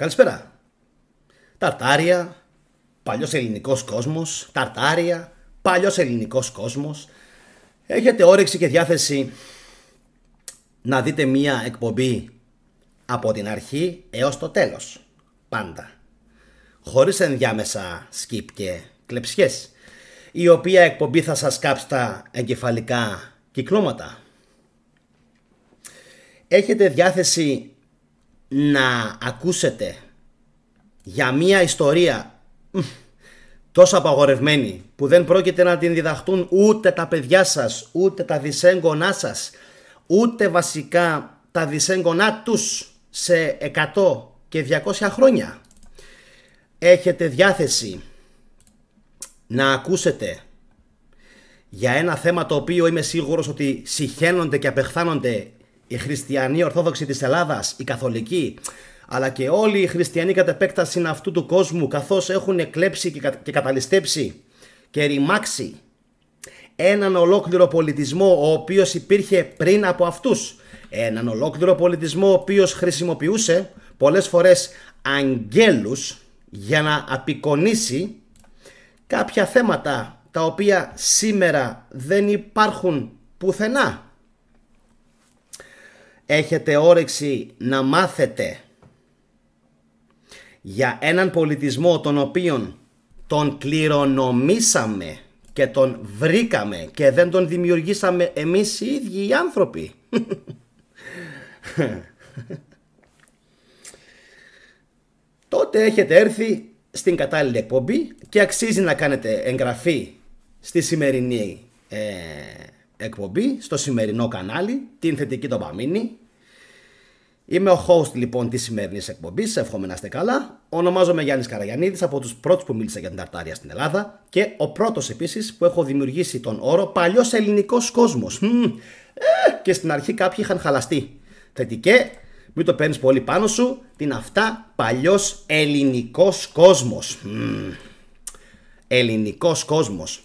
Καλησπέρα. Ταρτάρια, παλιός ελληνικός κόσμος. Ταρτάρια, παλιός ελληνικός κόσμος. Έχετε όρεξη και διάθεση να δείτε μία εκπομπή από την αρχή έως το τέλος. Πάντα. Χωρίς ενδιάμεσα skip και κλεψιές. Η οποία εκπομπή θα σας κάψει τα εγκεφαλικά κυκλώματα. Έχετε διάθεση να ακούσετε για μία ιστορία τόσο απαγορευμένη που δεν πρόκειται να την διδαχτούν ούτε τα παιδιά σας, ούτε τα δυσέγγονά σας, ούτε βασικά τα δυσέγγονά τους σε 100 και 200 χρόνια. Έχετε διάθεση να ακούσετε για ένα θέμα το οποίο είμαι σίγουρος ότι συχαίνονται και απεχθάνονται οι χριστιανοί ορθόδοξοι της Ελλάδας, οι καθολικοί, αλλά και όλοι οι χριστιανοί κατ' επέκταση αυτού του κόσμου, καθώς έχουν κλέψει και καταλυστέψει και ρημάξει έναν ολόκληρο πολιτισμό ο οποίος υπήρχε πριν από αυτούς. Έναν ολόκληρο πολιτισμό ο οποίος χρησιμοποιούσε πολλές φορές αγγέλους για να απεικονίσει κάποια θέματα τα οποία σήμερα δεν υπάρχουν πουθενά. Έχετε όρεξη να μάθετε για έναν πολιτισμό τον οποίον τον κληρονομήσαμε και τον βρήκαμε και δεν τον δημιουργήσαμε εμείς οι ίδιοι οι άνθρωποι. Τότε έχετε έρθει στην κατάλληλη εκπομπή και αξίζει να κάνετε εγγραφή στη σημερινή εκπομπή, στο σημερινό κανάλι, την Θετική Ντοπαμίνη. Είμαι ο host λοιπόν της σημερινής εκπομπής, εύχομαι να είστε καλά. Ονομάζομαι Γιάννης Καραγιαννίδης, από τους πρώτους που μίλησα για την Ταρτάρια στην Ελλάδα και ο πρώτος επίσης που έχω δημιουργήσει τον όρο παλιός ελληνικός κόσμος. Και στην αρχή κάποιοι είχαν χαλαστεί. Θετικέ, μην το παίρνεις πολύ πάνω σου, την αυτά παλιός ελληνικός κόσμος. Ελληνικός κόσμος.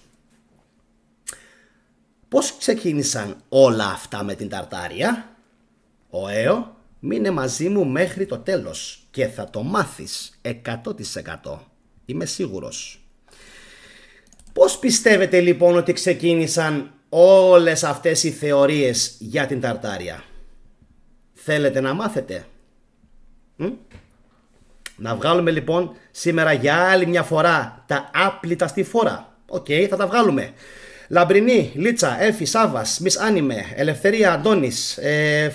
Πώς ξεκίνησαν όλα αυτά με την Ταρτάρια? Ωέω, μείνε μαζί μου μέχρι το τέλος και θα το μάθεις 100%. Είμαι σίγουρος. Πώς πιστεύετε λοιπόν ότι ξεκίνησαν όλες αυτές οι θεωρίες για την Ταρτάρια? Θέλετε να μάθετε? Να βγάλουμε λοιπόν σήμερα για άλλη μια φορά τα άπλυτα στη φόρα. Οκ, θα τα βγάλουμε. Λαμπρινή, Λίτσα, Εύη, Σάβας, Μις Άνιμε, Ελευθερία, Αντώνης,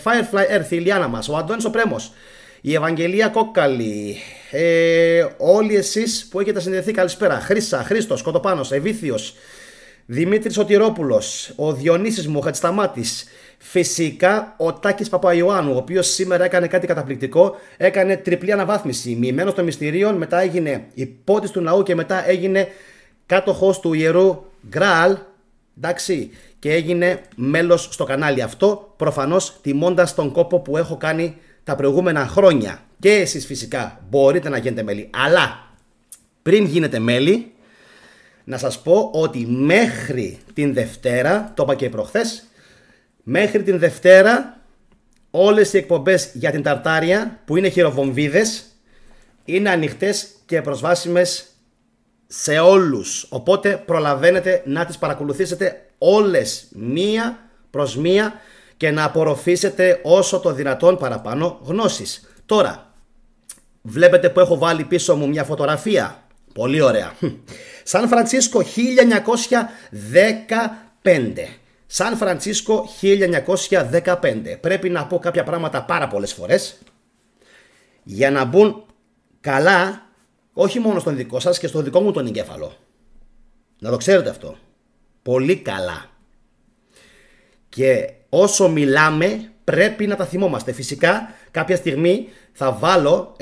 Firefly Earth, η Ιλιάνα μας, ο Αντώνης ο Πρέμος, η Ευαγγελία Κόκκαλη, όλοι εσείς που έχετε συνδεθεί, καλησπέρα. Χρύσα, Χρήστος, Κοτοπάνος, Ευήθιος, Δημήτρης Οτηρόπουλος, ο Διονύσης μου, ο Χατζησταμάτης, φυσικά ο Τάκης Παπαϊωάννου, ο οποίος σήμερα έκανε κάτι καταπληκτικό, έκανε τριπλή αναβάθμιση, μοιημένος των μυστηρίων, μετά έγινε υπότης του ναού και μετά έγινε κάτοχος του Ιερού Γκραάλ, εντάξει, και έγινε μέλος στο κανάλι αυτό, προφανώς τιμώντας τον κόπο που έχω κάνει τα προηγούμενα χρόνια. Και εσείς φυσικά μπορείτε να γίνετε μέλη, αλλά πριν γίνετε μέλη, να σας πω ότι μέχρι την Δευτέρα, το είπα και προχθές, μέχρι την Δευτέρα όλες οι εκπομπές για την Ταρτάρια που είναι χειροβομβίδες είναι ανοιχτές και προσβάσιμες σε όλους. Οπότε προλαβαίνετε να τις παρακολουθήσετε όλες μία προς μία και να απορροφήσετε όσο το δυνατόν παραπάνω γνώσεις. Τώρα, βλέπετε που έχω βάλει πίσω μου μια φωτογραφία. Πολύ ωραία. Σαν Φρανσίσκο 1915. Σαν Φρανσίσκο 1915. Πρέπει να πω κάποια πράγματα πάρα πολλές φορές για να μπουν καλά, όχι μόνο στον δικό σας και στο δικό μου τον εγκέφαλο. Να το ξέρετε αυτό. Πολύ καλά. Και όσο μιλάμε πρέπει να τα θυμόμαστε. Φυσικά κάποια στιγμή θα βάλω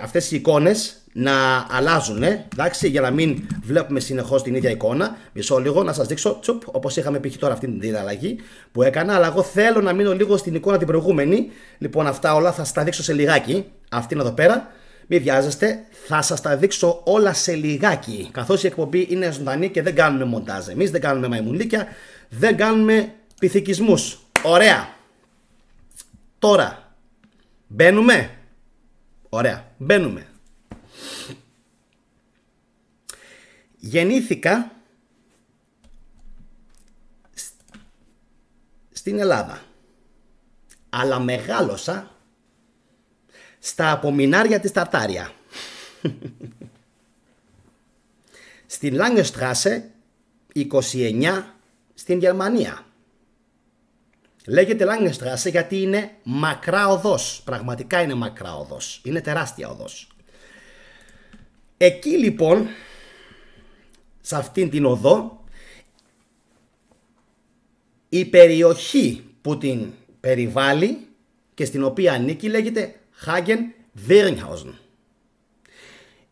αυτές οι εικόνες να αλλάζουν, εντάξει, για να μην βλέπουμε συνεχώς την ίδια εικόνα. Μισό λίγο να σας δείξω, τσουπ, όπως είχαμε πει τώρα αυτή την αλλαγή που έκανα, αλλά εγώ θέλω να μείνω λίγο στην εικόνα την προηγούμενη. Λοιπόν, αυτά όλα θα σας τα δείξω σε λιγάκι. Αυτή είναι εδώ πέρα. Μην βιάζεστε, θα σας τα δείξω όλα σε λιγάκι. Καθώς η εκπομπή είναι ζωντανή και δεν κάνουμε μοντάζ. Εμείς δεν κάνουμε μαϊμουλίκια, δεν κάνουμε πυθικισμούς. Ωραία. Τώρα, μπαίνουμε. Ωραία, μπαίνουμε. Γεννήθηκα στην Ελλάδα, αλλά μεγάλωσα στα απομεινάρια της Ταρτάρια. Στην Langenstraße 29 στην Γερμανία. Λέγεται Langenstraße γιατί είναι μακρά οδός. Πραγματικά είναι μακρά οδός. Είναι τεράστια οδός. Εκεί λοιπόν, σε αυτήν την οδό, η περιοχή που την περιβάλλει και στην οποία ανήκει λέγεται Hagen-Weringhausen.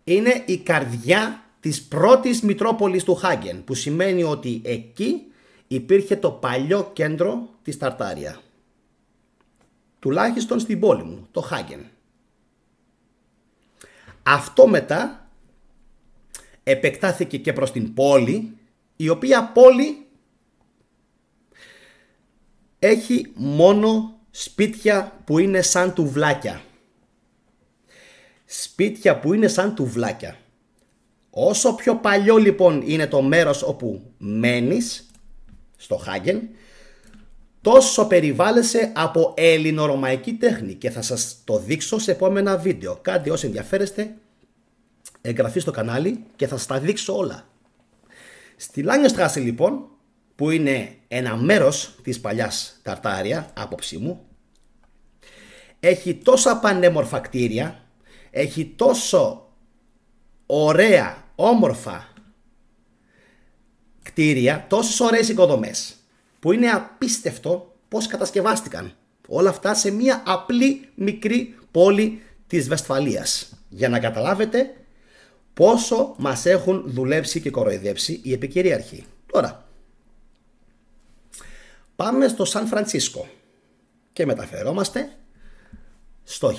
Είναι η καρδιά της πρώτης Μητρόπολης του Χάγεν, που σημαίνει ότι εκεί υπήρχε το παλιό κέντρο της Ταρτάρια. Τουλάχιστον στην πόλη μου, το Χάγεν. Αυτό μετά επεκτάθηκε και προς την πόλη, η οποία πόλη έχει μόνο σπίτια που είναι σαν τουβλάκια. Σπίτια που είναι σαν τουβλάκια. Όσο πιο παλιό λοιπόν είναι το μέρος όπου μένεις, στο Χάγεν, τόσο περιβάλλεσαι από ελληνορωμαϊκή τέχνη και θα σας το δείξω σε επόμενα βίντεο. Κάντε όσοι ενδιαφέρεστε, εγγραφή στο κανάλι και θα σας τα δείξω όλα. Στη Langenstraße λοιπόν, που είναι ένα μέρος της παλιάς Ταρτάρια, άποψή μου, έχει τόσα πανέμορφα κτίρια, έχει τόσο ωραία, όμορφα κτίρια, τόσες ωραίες οικοδομές, που είναι απίστευτο πώς κατασκευάστηκαν όλα αυτά σε μια απλή μικρή πόλη της Βεσφαλίας, για να καταλάβετε πόσο μας έχουν δουλέψει και κοροϊδέψει οι επικυρίαρχοι. Τώρα πάμε στο Σαν Φρανσίσκο και μεταφερόμαστε στο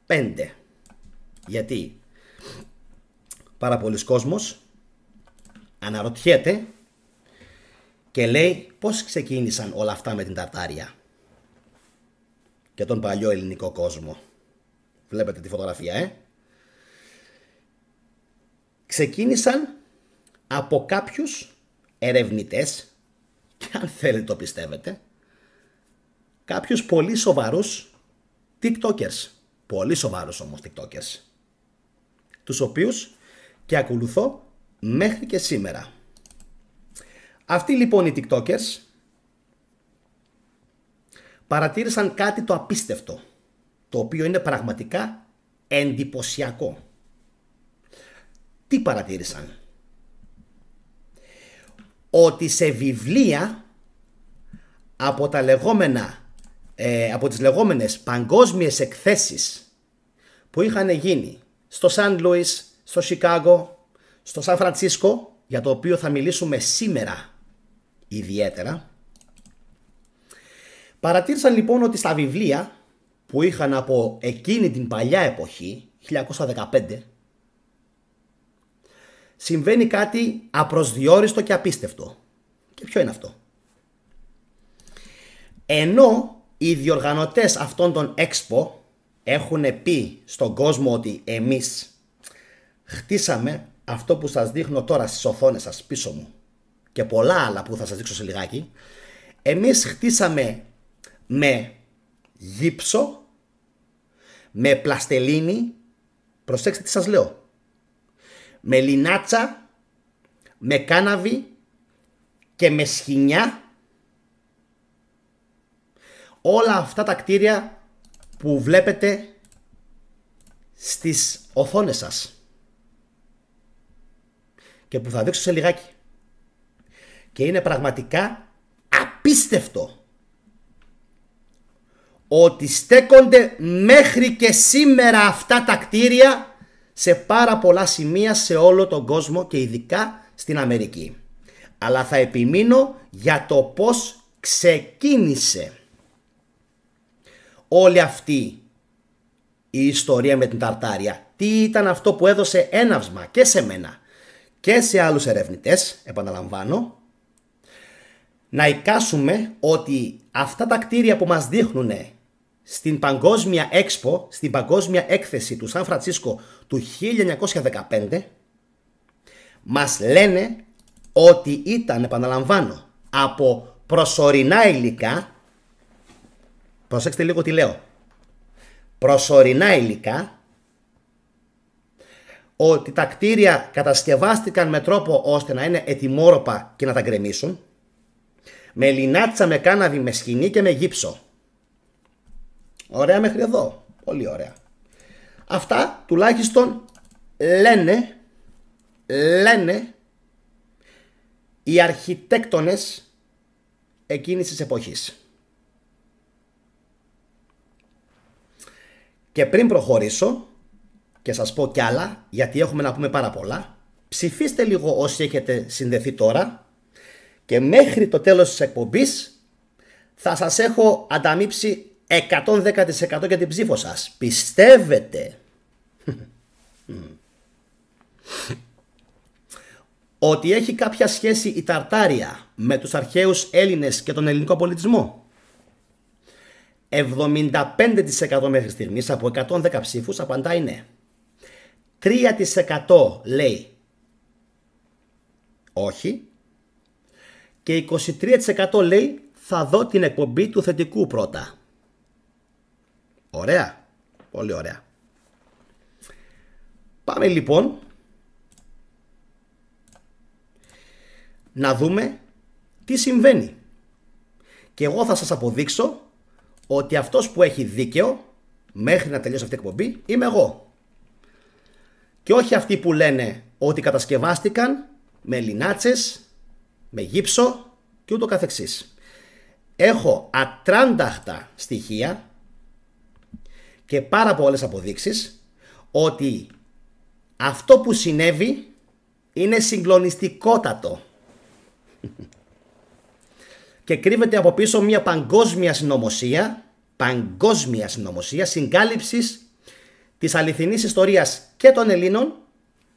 1915. Γιατί πάρα πολλοί κόσμος αναρωτιέται και λέει πώς ξεκίνησαν όλα αυτά με την Ταρτάρια και τον παλιό ελληνικό κόσμο. Βλέπετε τη φωτογραφία, Ξεκίνησαν από κάποιους ερευνητές και, αν θέλετε το πιστεύετε, κάποιους πολύ σοβαρούς TikTokers. Πολύ σοβαρούς όμως TikTokers, τους οποίους και ακολουθώ μέχρι και σήμερα. Αυτοί λοιπόν οι TikTokers παρατήρησαν κάτι το απίστευτο, το οποίο είναι πραγματικά εντυπωσιακό. Τι παρατήρησαν? Ότι σε βιβλία από τα λεγόμενα από τις λεγόμενες παγκόσμιες εκθέσεις που είχαν γίνει στο Σαν Λούις, στο Σικάγο, στο Σαν Φρανσίσκο, για το οποίο θα μιλήσουμε σήμερα ιδιαίτερα, παρατήρησαν λοιπόν ότι στα βιβλία που είχαν από εκείνη την παλιά εποχή, 1915, συμβαίνει κάτι απροσδιόριστο και απίστευτο. Και ποιο είναι αυτό? Ενώ οι διοργανωτές αυτών των Expo έχουν πει στον κόσμο ότι εμείς χτίσαμε αυτό που σας δείχνω τώρα στις οθόνες σας πίσω μου και πολλά άλλα που θα σας δείξω σε λιγάκι, εμείς χτίσαμε με γύψο, με πλαστελίνη, προσέξτε τι σας λέω, με λινάτσα, με κάναβη και με σχοινιά. Όλα αυτά τα κτίρια που βλέπετε στις οθόνες σας και που θα δείξω σε λιγάκι. Και είναι πραγματικά απίστευτο ότι στέκονται μέχρι και σήμερα αυτά τα κτίρια σε πάρα πολλά σημεία σε όλο τον κόσμο και ειδικά στην Αμερική. Αλλά θα επιμείνω για το πώς ξεκίνησε όλη αυτή η ιστορία με την Ταρτάρια. Τι ήταν αυτό που έδωσε έναυσμα και σε μένα και σε άλλους ερευνητές, επαναλαμβάνω, να εικάσουμε ότι αυτά τα κτίρια που μας δείχνουν στην παγκόσμια Expo, στην παγκόσμια έκθεση του Σαν Φρανσίσκο του 1915, μας λένε ότι ήταν, επαναλαμβάνω, από προσωρινά υλικά. Προσέξτε λίγο τι λέω. Προσωρινά υλικά, ότι τα κτίρια κατασκευάστηκαν με τρόπο ώστε να είναι ετοιμόρροπα και να τα γκρεμίσουν, με λινάτσα, με κάναβη, με σκηνή και με γύψο. Ωραία μέχρι εδώ. Πολύ ωραία. Αυτά τουλάχιστον λένε οι αρχιτέκτονες εκείνης της εποχής. Και πριν προχωρήσω και σας πω κι άλλα, γιατί έχουμε να πούμε πάρα πολλά, ψηφίστε λίγο όσοι έχετε συνδεθεί τώρα και μέχρι το τέλος της εκπομπής θα σας έχω ανταμείψει 110% για την ψήφο σας. Πιστεύετε ότι έχει κάποια σχέση η Ταρτάρια με τους αρχαίους Έλληνες και τον ελληνικό πολιτισμό? 75% μέχρι στιγμής από 110 ψήφους απαντάει ναι. 3% λέει όχι και 23% λέει θα δω την εκπομπή του θετικού πρώτα. Ωραία, πολύ ωραία. Πάμε λοιπόν να δούμε τι συμβαίνει. Και εγώ θα σας αποδείξω ότι αυτός που έχει δίκαιο μέχρι να τελειώσει αυτή η εκπομπή είμαι εγώ. Και όχι αυτοί που λένε ότι κατασκευάστηκαν με λινάτσες, με γύψο και ούτω καθεξής. Έχω ατράνταχτα στοιχεία και πάρα πολλές αποδείξεις ότι αυτό που συνέβη είναι συγκλονιστικότατο και κρύβεται από πίσω μια παγκόσμια συνωμοσία συγκάλυψης της αληθινής ιστορίας και των Ελλήνων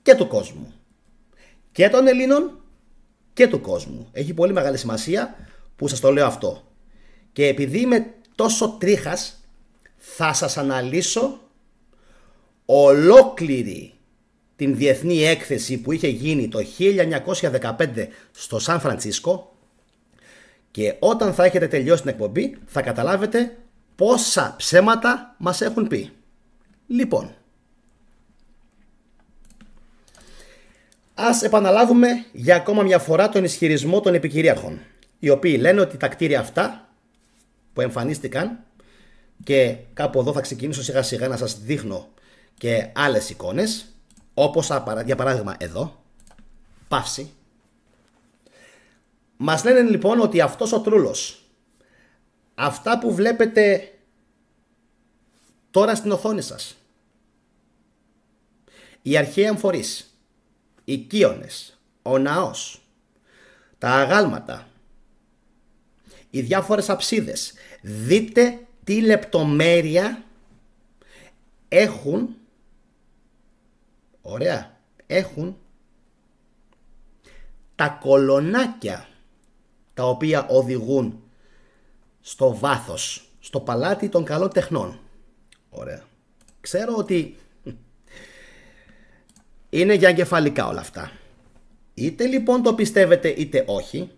και του κόσμου. Και των Ελλήνων και του κόσμου. Έχει πολύ μεγάλη σημασία που σας το λέω αυτό. Και επειδή είμαι τόσο τρίχας, θα σας αναλύσω ολόκληρη την διεθνή έκθεση που είχε γίνει το 1915 στο Σαν Φρανσίσκο και όταν θα έχετε τελειώσει την εκπομπή θα καταλάβετε πόσα ψέματα μας έχουν πει. Λοιπόν, ας επαναλάβουμε για ακόμα μια φορά τον ισχυρισμό των επικυρίαρχων, οι οποίοι λένε ότι τα κτίρια αυτά που εμφανίστηκαν, και κάπου εδώ θα ξεκινήσω σιγά σιγά να σας δείχνω και άλλες εικόνες, όπως για παράδειγμα εδώ, παύση. Μας λένε λοιπόν ότι αυτός ο τρούλος, αυτά που βλέπετε τώρα στην οθόνη σας, οι αρχαίοι αμφορείς, οι κύονες, ο ναός, τα αγάλματα, οι διάφορες αψίδες, δείτε τι λεπτομέρεια έχουν. Ωραία, έχουν τα κολονάκια τα οποία οδηγούν στο βάθος, στο παλάτι των καλών τεχνών. Ωραία. Ξέρω ότι είναι για εγκεφαλικά όλα αυτά. Είτε λοιπόν το πιστεύετε είτε όχι,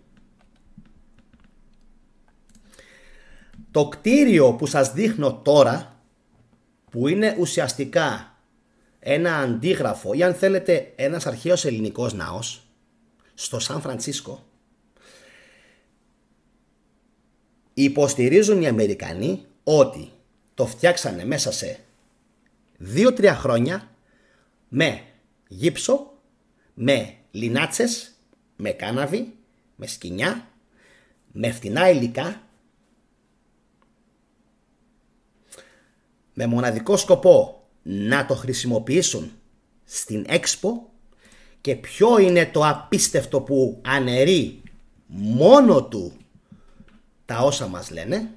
το κτίριο που σας δείχνω τώρα, που είναι ουσιαστικά ένα αντίγραφο ή αν θέλετε ένας αρχαίος ελληνικός ναός στο Σαν Φρανσίσκο, υποστηρίζουν οι Αμερικανοί ότι το φτιάξανε μέσα σε 2-3 χρόνια με γύψο, με λινάτσες, με κάναβη, με σκοινιά, με φτηνά υλικά, με μοναδικό σκοπό να το χρησιμοποιήσουν στην Expo. Και ποιο είναι το απίστευτο που αναιρεί μόνο του τα όσα μας λένε?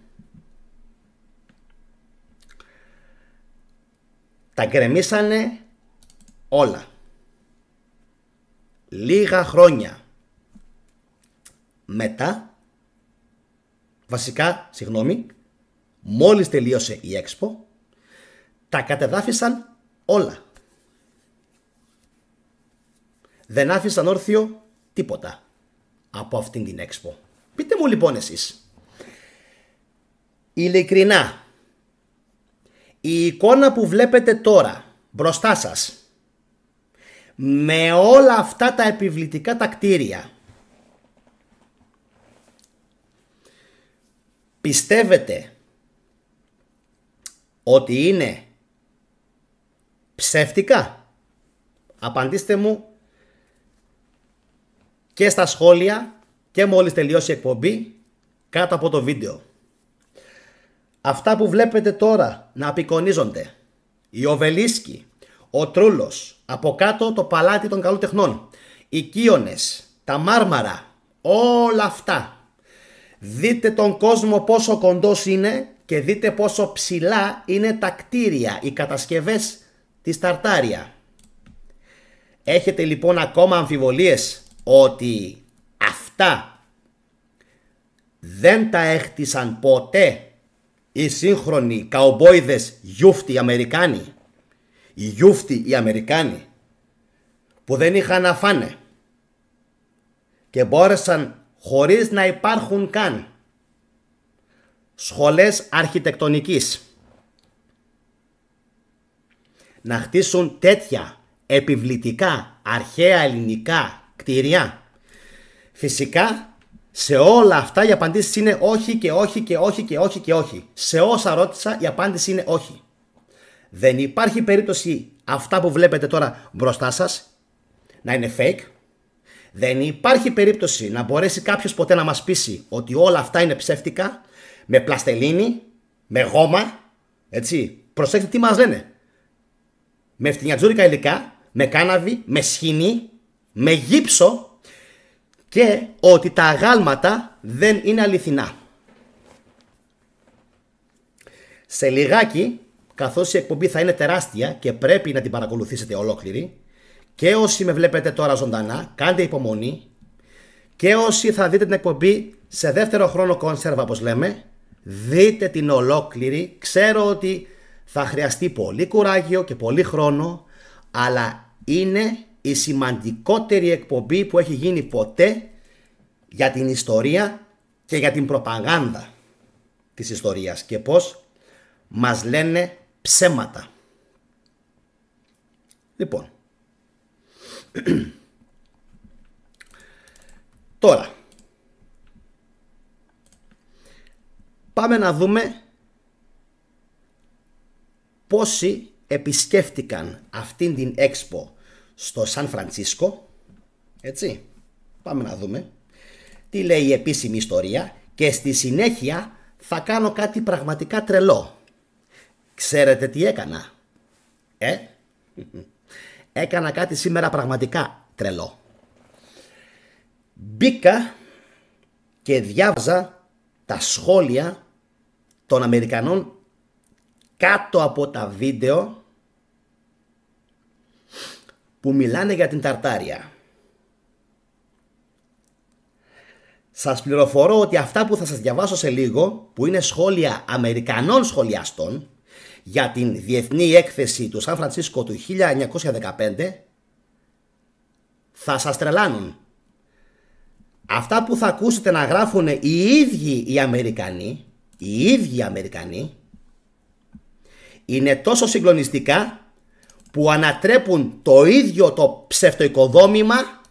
Τα γκρεμίσανε όλα. Λίγα χρόνια μετά, βασικά, Μόλις τελείωσε η Expo, τα κατεδάφισαν όλα. Δεν άφησαν όρθιο τίποτα από αυτήν την Expo. Πείτε μου λοιπόν εσείς, ειλικρινά, η εικόνα που βλέπετε τώρα μπροστά σας, με όλα αυτά τα επιβλητικά τα κτίρια, πιστεύετε ότι είναι ψεύτικα? Απαντήστε μου και στα σχόλια και μόλις τελειώσει η εκπομπή κάτω από το βίντεο. Αυτά που βλέπετε τώρα να απεικονίζονται, οι οβελίσκοι, ο Τρούλος, από κάτω το παλάτι των καλών τεχνών, οι Κύονες, τα Μάρμαρα, όλα αυτά. Δείτε τον κόσμο πόσο κοντός είναι και δείτε πόσο ψηλά είναι τα κτίρια, οι κατασκευές της Ταρτάρια. Έχετε λοιπόν ακόμα αμφιβολίες ότι αυτά δεν τα έχτισαν ποτέ οι σύγχρονοι καουμπόιδες γιούφτοι Αμερικάνοι, οι γιούφτοι οι Αμερικάνοι που δεν είχαν να φάνε και μπόρεσαν χωρίς να υπάρχουν καν σχολές αρχιτεκτονικής να χτίσουν τέτοια επιβλητικά αρχαία ελληνικά κτίρια? Φυσικά σε όλα αυτά η απάντηση είναι όχι και όχι και όχι και όχι και όχι. Σε όσα ρώτησα η απάντηση είναι όχι. Δεν υπάρχει περίπτωση αυτά που βλέπετε τώρα μπροστά σας να είναι fake. Δεν υπάρχει περίπτωση να μπορέσει κάποιος ποτέ να μας πείσει ότι όλα αυτά είναι ψεύτικα, με πλαστελίνη, με γόμα, έτσι. Προσέξτε τι μας λένε. Με φτηνιατζούρικα υλικά, με κάναβη, με σχοινί, με γύψο και ότι τα αγάλματα δεν είναι αληθινά. Σε λιγάκι, καθώς η εκπομπή θα είναι τεράστια και πρέπει να την παρακολουθήσετε ολόκληρη, και όσοι με βλέπετε τώρα ζωντανά, κάντε υπομονή, και όσοι θα δείτε την εκπομπή σε δεύτερο χρόνο κόνσερβα όπως λέμε, δείτε την ολόκληρη. Ξέρω ότι θα χρειαστεί πολύ κουράγιο και πολύ χρόνο, αλλά είναι η σημαντικότερη εκπομπή που έχει γίνει ποτέ για την ιστορία και για την προπαγάνδα της ιστορίας και πώς μας λένε ψέματα. Λοιπόν, τώρα πάμε να δούμε πόσοι επισκέφτηκαν αυτήν την Expo στο Σαν Φρανσίσκο. Έτσι, πάμε να δούμε τι λέει η επίσημη ιστορία και στη συνέχεια θα κάνω κάτι πραγματικά τρελό. Ξέρετε τι έκανα? Έκανα κάτι σήμερα πραγματικά τρελό. Μπήκα και διάβαζα τα σχόλια των Αμερικανών κάτω από τα βίντεο που μιλάνε για την Ταρτάρια. Σας πληροφορώ ότι αυτά που θα σας διαβάσω σε λίγο, που είναι σχόλια Αμερικανών σχολιαστών για την Διεθνή Έκθεση του Σαν Φρανσίσκο του 1915, θα σας τρελάνουν. Αυτά που θα ακούσετε να γράφουν οι ίδιοι οι Αμερικανοί, είναι τόσο συγκλονιστικά που ανατρέπουν το ίδιο το ψευτοοικοδόμημα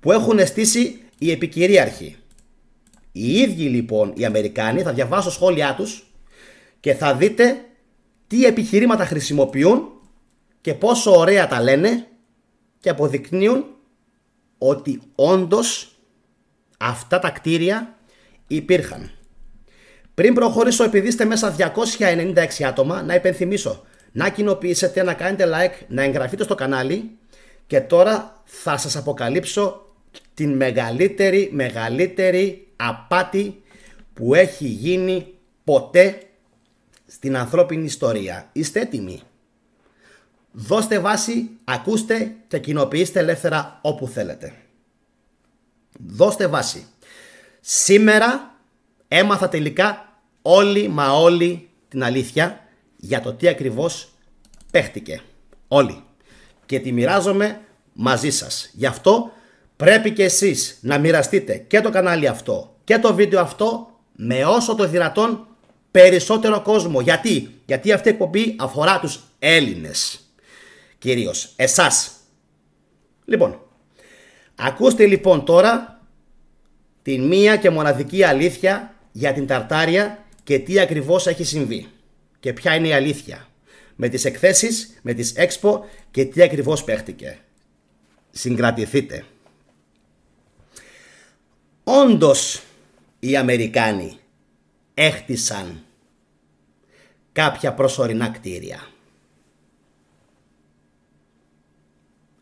που έχουν στήσει οι επικυρίαρχοι. Οι ίδιοι λοιπόν οι Αμερικάνοι, θα διαβάσω σχόλιά τους και θα δείτε τι επιχειρήματα χρησιμοποιούν και πόσο ωραία τα λένε και αποδεικνύουν ότι όντως αυτά τα κτίρια υπήρχαν. Πριν προχωρήσω, επειδή είστε μέσα 296 άτομα, να υπενθυμίσω να κοινοποιήσετε, να κάνετε like, να εγγραφείτε στο κανάλι και τώρα θα σας αποκαλύψω την μεγαλύτερη απάτη που έχει γίνει ποτέ στην ανθρώπινη ιστορία. Είστε έτοιμοι? Δώστε βάση, ακούστε και κοινοποιήστε ελεύθερα όπου θέλετε. Δώστε βάση. Σήμερα έμαθα τελικά όλοι μα όλοι την αλήθεια για το τι ακριβώς παίχτηκε. Όλοι. Και τη μοιράζομαι μαζί σας. Γι' αυτό πρέπει και εσείς να μοιραστείτε και το κανάλι αυτό και το βίντεο αυτό με όσο το δυνατόν περισσότερο κόσμο. Γιατί αυτή η εκπομπή αφορά τους Έλληνες. Κυρίως εσάς. Λοιπόν, ακούστε λοιπόν τώρα την μία και μοναδική αλήθεια για την Ταρτάρια και τι ακριβώς έχει συμβεί. Και ποια είναι η αλήθεια με τις εκθέσεις, με τις Expo και τι ακριβώς παίχτηκε. Συγκρατηθείτε. Όντως οι Αμερικάνοι έχτισαν κάποια προσωρινά κτίρια.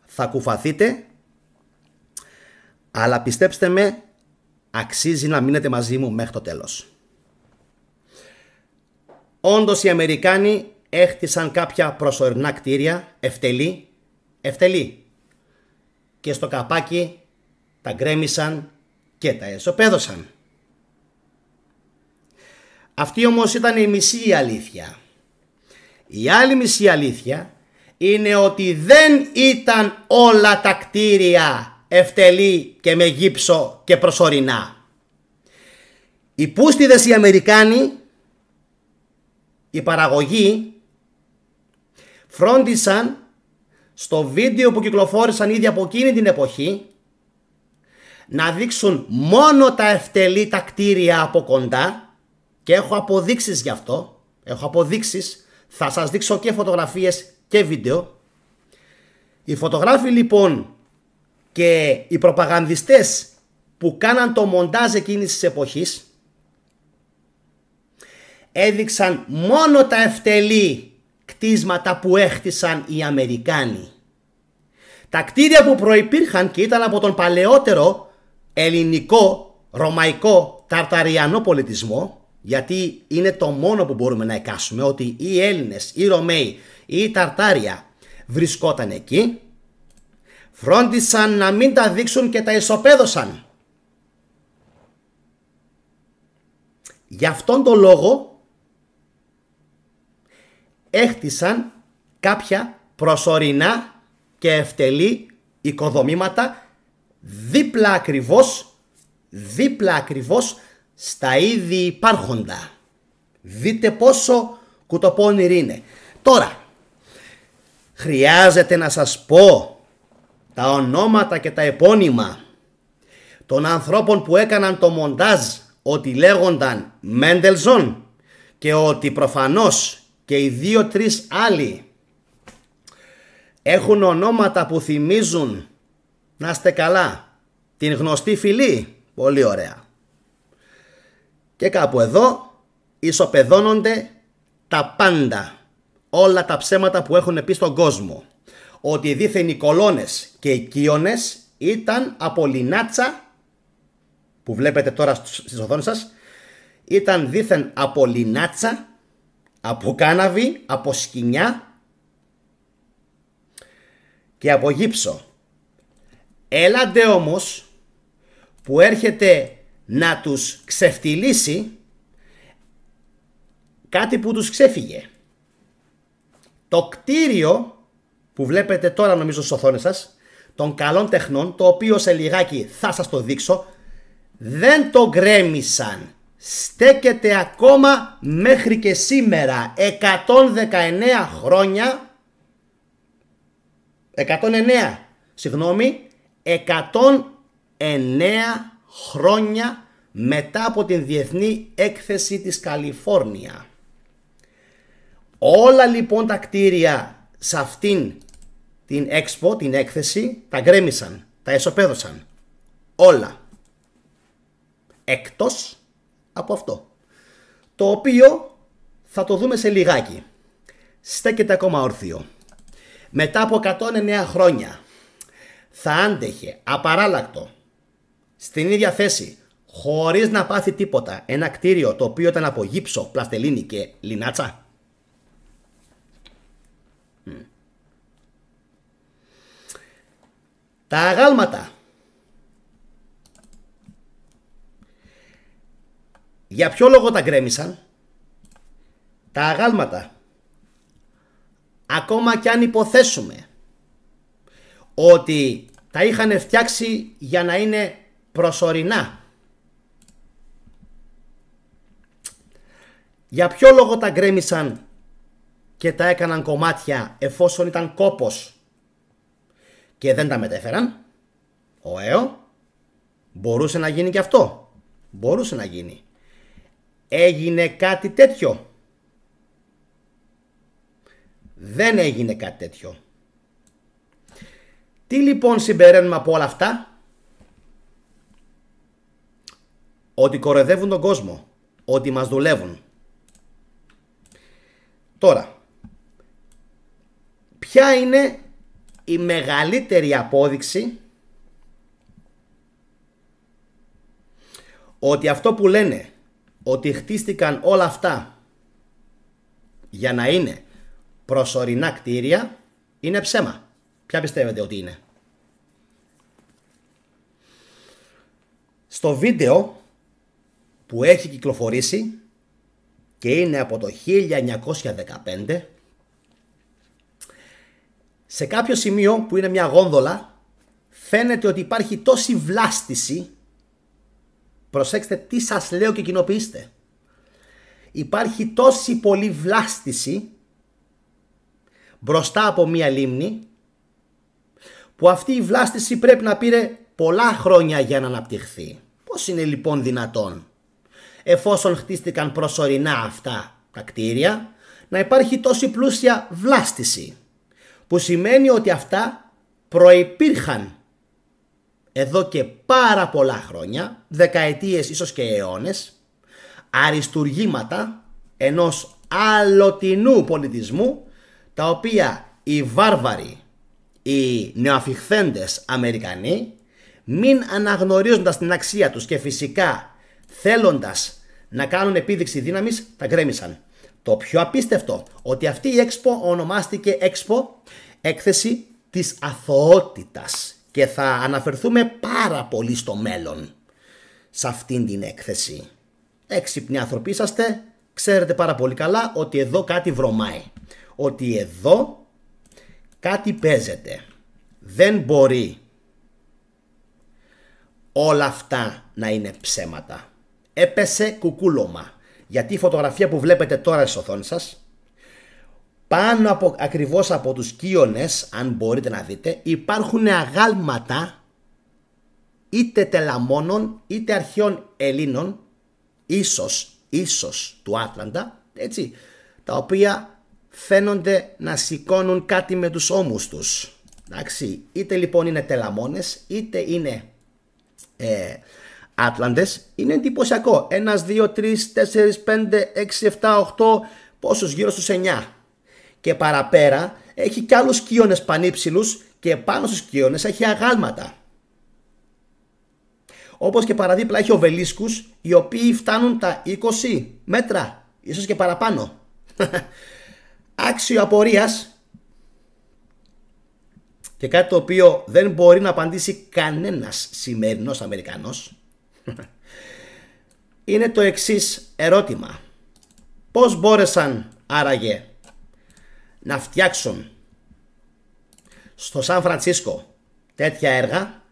Θα κουφαθείτε, αλλά πιστέψτε με, αξίζει να μείνετε μαζί μου μέχρι το τέλος. Όντως οι Αμερικάνοι έχτισαν κάποια προσωρινά κτίρια, ευτελή. Και στο καπάκι τα γκρέμισαν και τα εσωπέδωσαν. Αυτή όμως ήταν η μισή αλήθεια. Η άλλη μισή αλήθεια είναι ότι δεν ήταν όλα τα κτίρια ευτελή και με γύψο και προσωρινά. Οι πούστιδες οι Αμερικάνοι, η παραγωγή, φρόντισαν στο βίντεο που κυκλοφόρησαν ήδη από εκείνη την εποχή να δείξουν μόνο τα ευτελή τα κτίρια από κοντά και έχω αποδείξεις γι' αυτό. Έχω αποδείξεις, θα σας δείξω και φωτογραφίες και βίντεο. Οι φωτογράφοι λοιπόν και οι προπαγανδιστές που κάναν το μοντάζ εκείνης της εποχής έδειξαν μόνο τα ευτελή κτίσματα που έχτισαν οι Αμερικάνοι. Τα κτίρια που προϋπήρχαν και ήταν από τον παλαιότερο ελληνικό, ρωμαϊκό, ταρταριανό πολιτισμό, γιατί είναι το μόνο που μπορούμε να εικάσουμε ότι οι Έλληνες, οι Ρωμαίοι ή οι Ταρτάρια βρισκόταν εκεί, φρόντισαν να μην τα δείξουν και τα ισοπαίδωσαν. Γι' αυτόν τον λόγο έχτισαν κάποια προσωρινά και ευτελή οικοδομήματα δίπλα ακριβώς στα ήδη υπάρχοντα. Δείτε πόσο κουτοπώνηρη είναι. Τώρα, χρειάζεται να σας πω τα ονόματα και τα επώνυμα των ανθρώπων που έκαναν το μοντάζ, ότι λέγονταν Μέντελσον και ότι προφανώς και οι 2-3 άλλοι έχουν ονόματα που θυμίζουν, να είστε καλά, την γνωστή φυλή. Πολύ ωραία. Και κάπου εδώ ισοπεδώνονται τα πάντα, όλα τα ψέματα που έχουν πει στον κόσμο. Ότι δήθεν οι κολόνες και οι κύονες ήταν από λινάτσα, που βλέπετε τώρα στις οθόνες σας, ήταν δήθεν από λινάτσα, από κάναβη, από σκοινιά και από γύψο. Έλαντε όμως που έρχεται να τους ξεφτυλίσει κάτι που τους ξέφυγε. Το κτίριο που βλέπετε τώρα νομίζω στις οθόνες σας, των καλών τεχνών, το οποίο σε λιγάκι θα σας το δείξω, δεν το γκρέμισαν. Στέκεται ακόμα μέχρι και σήμερα, 119 χρόνια, 109 χρόνια μετά από την Διεθνή Έκθεση της Καλιφόρνια. Όλα λοιπόν τα κτίρια σε αυτήν την Expo, την έκθεση, τα γκρέμισαν, τα εσωπέδωσαν. Όλα. Εκτός από αυτό, το οποίο θα το δούμε σε λιγάκι. Στέκεται ακόμα όρθιο. Μετά από 109 χρόνια θα άντεχε απαράλλακτο στην ίδια θέση, χωρίς να πάθει τίποτα, ένα κτίριο το οποίο ήταν από γύψο, πλαστελίνη και λινάτσα? Τα αγάλματα. Για ποιο λόγο τα γκρέμισαν? τα αγάλματα, ακόμα κι αν υποθέσουμε ότι τα είχαν φτιάξει για να είναι προσωρινά, για ποιο λόγο τα γκρέμισαν και τα έκαναν κομμάτια εφόσον ήταν κόπος και δεν τα μετέφεραν? Μπορούσε να γίνει και αυτό. Μπορούσε να γίνει. Έγινε κάτι τέτοιο? Δεν έγινε κάτι τέτοιο. Τι λοιπόν συμπεραίνουμε από όλα αυτά? Ότι κοροϊδεύουν τον κόσμο, ότι μας δουλεύουν. Τώρα, ποια είναι η μεγαλύτερη απόδειξη ότι αυτό που λένε, ότι χτίστηκαν όλα αυτά για να είναι προσωρινά κτίρια, είναι ψέμα? Ποια πιστεύετε ότι είναι? Στο βίντεο που έχει κυκλοφορήσει και είναι από το 1915, σε κάποιο σημείο που είναι μια γόνδολα φαίνεται ότι υπάρχει τόση βλάστηση. Προσέξτε τι σας λέω και κοινοποιήστε. Υπάρχει τόση πολλή βλάστηση μπροστά από μια λίμνη, που αυτή η βλάστηση πρέπει να πήρε πολλά χρόνια για να αναπτυχθεί. Πώς είναι λοιπόν δυνατόν, εφόσον χτίστηκαν προσωρινά αυτά τα κτίρια, να υπάρχει τόση πλούσια βλάστηση, που σημαίνει ότι αυτά προϋπήρχαν εδώ και πάρα πολλά χρόνια, δεκαετίες ίσως και αιώνες, αριστουργήματα ενός αλλοτινού πολιτισμού, τα οποία οι βάρβαροι, οι νεοαφιχθέντες Αμερικανοί, μην αναγνωρίζοντας την αξία τους και φυσικά θέλοντας να κάνουν επίδειξη δύναμης, τα γκρέμισαν. Το πιο απίστευτο, ότι αυτή η Expo ονομάστηκε Expo, έκθεση της αθωότητας, και θα αναφερθούμε πάρα πολύ στο μέλλον σε αυτήν την έκθεση. Έξυπνοι άνθρωποι είσαστε, ξέρετε πάρα πολύ καλά ότι εδώ κάτι βρωμάει, ότι εδώ κάτι παίζεται. Δεν μπορεί όλα αυτά να είναι ψέματα. Έπεσε κουκούλωμα, γιατί η φωτογραφία που βλέπετε τώρα στις οθόνες σας, πάνω από, ακριβώς από τους κύονες, αν μπορείτε να δείτε, υπάρχουν αγάλματα είτε τελαμώνων είτε αρχαίων Ελλήνων, ίσως του Άτλαντα, έτσι, τα οποία φαίνονται να σηκώνουν κάτι με τους ώμους τους. Εντάξει, είτε λοιπόν είναι τελαμώνες είτε είναι Άτλαντες. Είναι εντυπωσιακό. 1, 2, 3, 4, 5, 6, 7, 8, πόσους, γύρω στους 9. Και παραπέρα έχει κι άλλους κύονες πανύψηλους και πάνω στους κύονες έχει αγάλματα. Όπως και παραδίπλα έχει οβελίσκους, οι οποίοι φτάνουν τα 20 μέτρα, ίσως και παραπάνω. Άξιο απορίας, και κάτι το οποίο δεν μπορεί να απαντήσει κανένας σημερινός Αμερικανός, είναι το εξής ερώτημα. Πώς μπόρεσαν άραγε να φτιάξουν στο Σαν Φρανσίσκο τέτοια έργα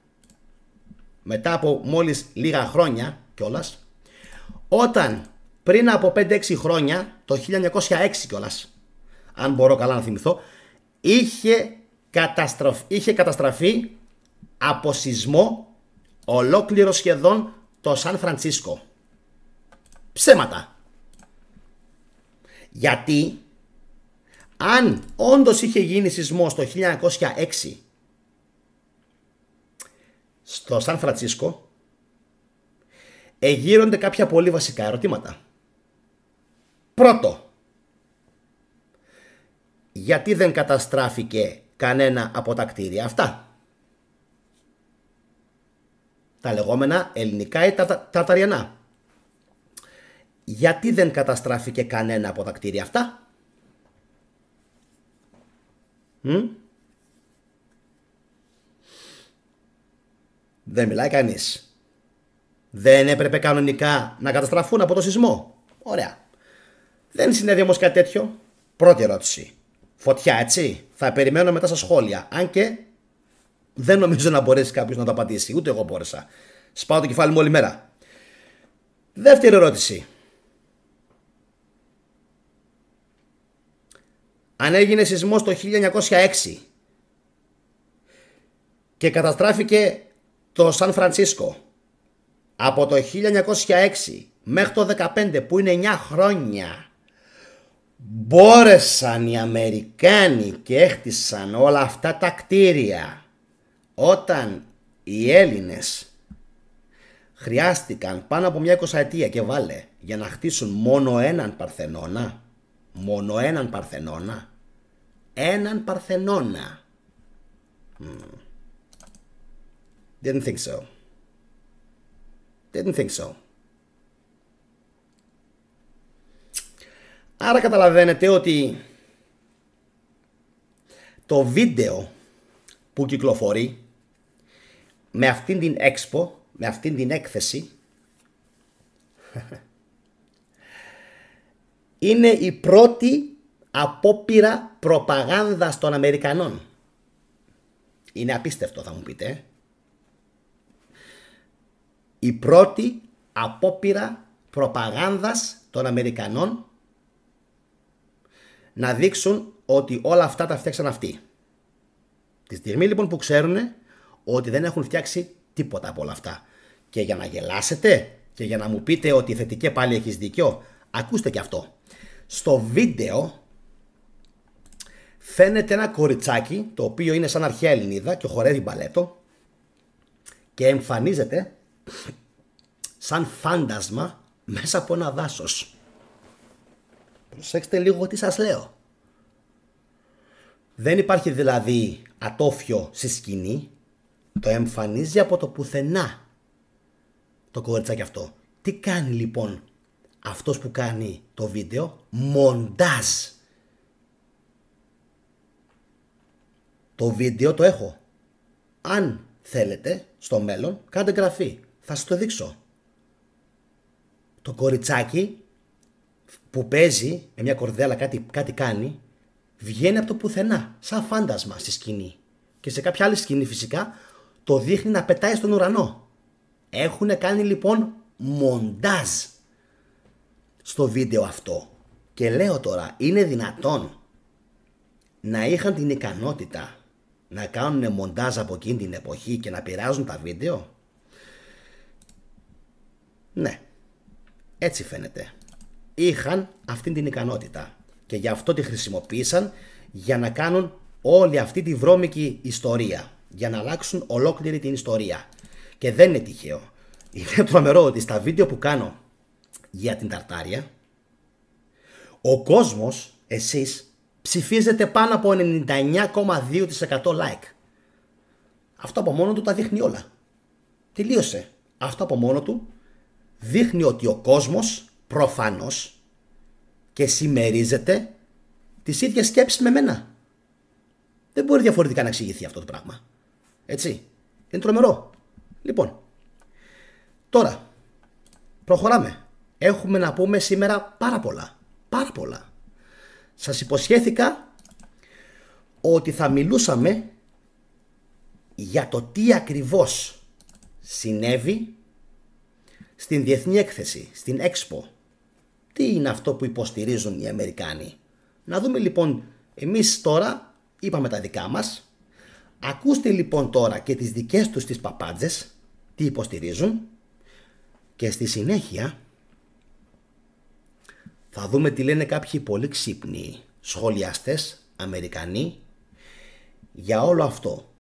μετά από μόλις λίγα χρόνια κιόλας, όταν πριν από 5-6 χρόνια, το 1906 κιόλας, αν μπορώ καλά να θυμηθώ, είχε καταστραφεί από σεισμό ολόκληρο σχεδόν το Σαν Φρανσίσκο. Ψέματα. Γιατί αν όντως είχε γίνει σεισμός το 1906 στο Σαν Φρανσίσκο, εγείρονται κάποια πολύ βασικά ερωτήματα. Πρώτο, γιατί δεν καταστράφηκε κανένα από τα κτίρια αυτά, τα λεγόμενα ελληνικά ή ταρταριανά? Γιατί δεν καταστράφηκε κανένα από τα κτίρια αυτά? Δεν μιλάει κανείς. Δεν έπρεπε κανονικά να καταστραφούν από το σεισμό? Ωραία. Δεν συνέβη όμως κάτι τέτοιο. Πρώτη ερώτηση. Φωτιά, έτσι. Θα περιμένω μετά στα σχόλια. Αν και δεν νομίζω να μπορέσει κάποιος να το απαντήσει. Ούτε εγώ μπόρεσα. Σπάω το κεφάλι μου όλη μέρα. Δεύτερη ερώτηση. Αν έγινε σεισμός το 1906 και καταστράφηκε το Σαν Φρανσίσκο από το 1906 μέχρι το 15, που είναι 9 χρόνια, μπόρεσαν οι Αμερικάνοι και έχτισαν όλα αυτά τα κτίρια όταν οι Έλληνες χρειάστηκαν πάνω από μια 20 και βάλε για να χτίσουν μόνο έναν Παρθενώνα? Μόνο έναν Παρθενώνα. Έναν Παρθενώνα. Didn't think so. Didn't think so. Άρα καταλαβαίνετε ότι το βίντεο που κυκλοφορεί με αυτήν την expo, με αυτήν την έκθεση, είναι η πρώτη απόπειρα προπαγάνδας των Αμερικανών. Είναι απίστευτο, θα μου πείτε. Η πρώτη απόπειρα προπαγάνδας των Αμερικανών να δείξουν ότι όλα αυτά τα φτιάξαν αυτοί. Τη στιγμή λοιπόν που ξέρουν ότι δεν έχουν φτιάξει τίποτα από όλα αυτά. Και για να γελάσετε και για να μου πείτε ότι θετικέ πάλι έχεις δίκιο, ακούστε και αυτό. Στο βίντεο φαίνεται ένα κοριτσάκι το οποίο είναι σαν αρχαία Ελληνίδα και χορεύει μπαλέτο και εμφανίζεται σαν φάντασμα μέσα από ένα δάσος. Προσέξτε λίγο τι σας λέω. Δεν υπάρχει δηλαδή ατόφιο στη σκηνή. Το εμφανίζει από το πουθενά το κοριτσάκι αυτό. Τι κάνει λοιπόν αυτός που κάνει το βίντεο? Μοντάζ. Το βίντεο το έχω. Αν θέλετε στο μέλλον κάντε εγγραφή. Θα σας το δείξω. Το κοριτσάκι που παίζει με μια κορδέλα κάτι κάνει, βγαίνει από το πουθενά σαν φάντασμα στη σκηνή. Και σε κάποια άλλη σκηνή φυσικά το δείχνει να πετάει στον ουρανό. Έχουν κάνει λοιπόν μοντάζ στο βίντεο αυτό. Και λέω τώρα, είναι δυνατόν να είχαν την ικανότητα να κάνουν μοντάζ από εκείνη την εποχή και να πειράζουν τα βίντεο? Ναι, έτσι φαίνεται. Είχαν αυτή την ικανότητα και γι' αυτό τη χρησιμοποίησαν για να κάνουν όλη αυτή τη βρώμικη ιστορία, για να αλλάξουν ολόκληρη την ιστορία. Και δεν είναι τυχαίο. Είναι τρομερό ότι στα βίντεο που κάνω για την Ταρτάρια, ο κόσμος, εσείς, ψηφίζετε πάνω από 99,2% like. Αυτό από μόνο του τα δείχνει όλα. Τελείωσε. Αυτό από μόνο του δείχνει ότι ο κόσμος προφανώς και συμμερίζεται τις ίδιες σκέψεις με μένα. Δεν μπορεί διαφορετικά να εξηγηθεί αυτό το πράγμα. Έτσι. Είναι τρομερό. Λοιπόν, τώρα προχωράμε. Έχουμε να πούμε σήμερα πάρα πολλά. Πάρα πολλά. Σας υποσχέθηκα ότι θα μιλούσαμε για το τι ακριβώς συνέβη στην διεθνή έκθεση, στην Expo. Τι είναι αυτό που υποστηρίζουν οι Αμερικάνοι? Να δούμε λοιπόν, εμείς τώρα είπαμε τα δικά μας. Ακούστε λοιπόν τώρα και τις δικές τους τις παπάντζες, τι υποστηρίζουν, και στη συνέχεια θα δούμε τι λένε κάποιοι πολύ ξύπνοι σχολιαστές Αμερικανοί για όλο αυτό.